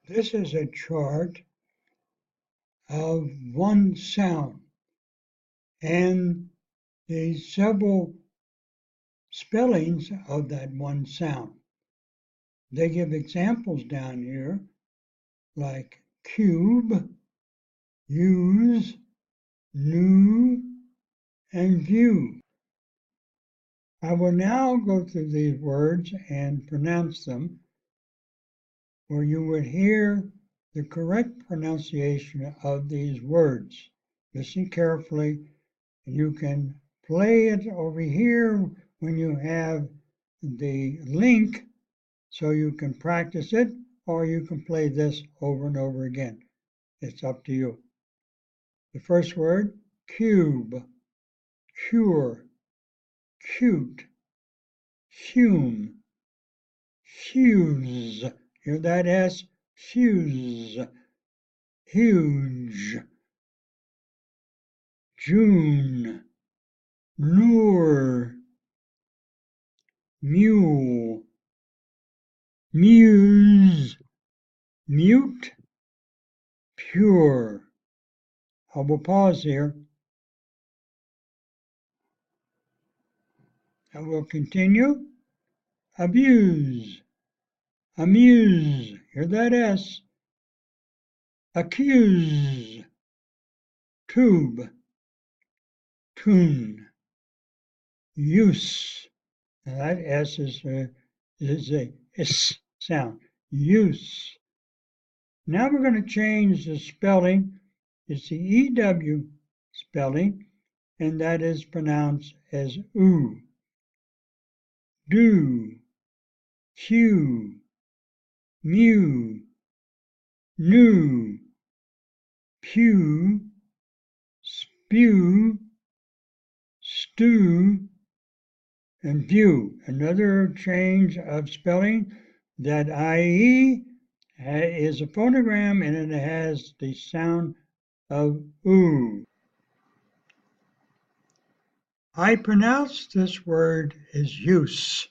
This is a chart of one sound and the several spellings of that one sound. They give examples down here like cube, use, new, and view. I will now go through these words and pronounce them, where you would hear the correct pronunciation of these words. Listen carefully, and you can play it over here when you have the link so you can practice it, or you can play this over and over again. It's up to you. The first word, cube, cure, cute, fume, fuse. Hear that S? Fuse. Huge. June. Lure. Mule. Muse. Mute. Pure. I will pause here. I will continue. Abuse. Amuse. Hear that S? Accuse. Tube. Tune. Use. Now that S is a S sound. Use. Now we're going to change the spelling. It's the EW spelling, and that is pronounced as oo. Do. Chew. Mew. New. Pew. Spew. Stew. And view. Another change of spelling, that IE is a phonogram and it has the sound of oo. I pronounce this word as use,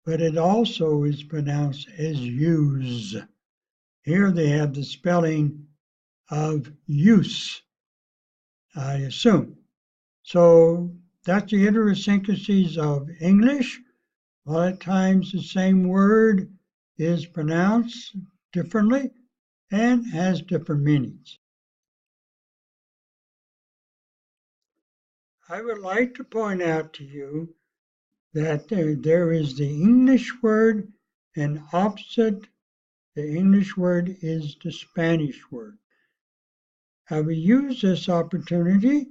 but it also is pronounced as use. Here they have the spelling of use, I assume. So that's the idiosyncrasies of English. A lot of times the same word is pronounced differently and has different meanings. I would like to point out to you that there is the English word, and opposite the English word is the Spanish word. I will use this opportunity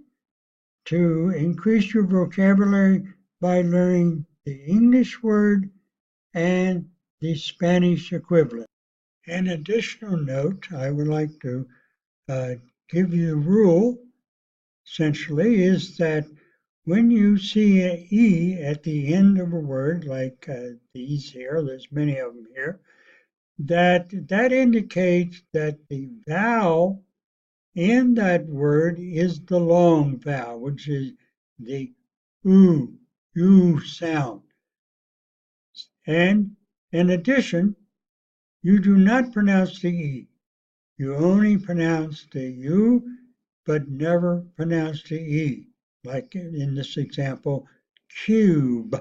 to increase your vocabulary by learning the English word and the Spanish equivalent. An additional note I would like to give you a rule, essentially, is that when you see an E at the end of a word, like these here, there's many of them here, that indicates that the vowel in that word is the long vowel, which is the oo sound. And in addition, you do not pronounce the E. You only pronounce the U, but never pronounce the E. Like in this example, cube.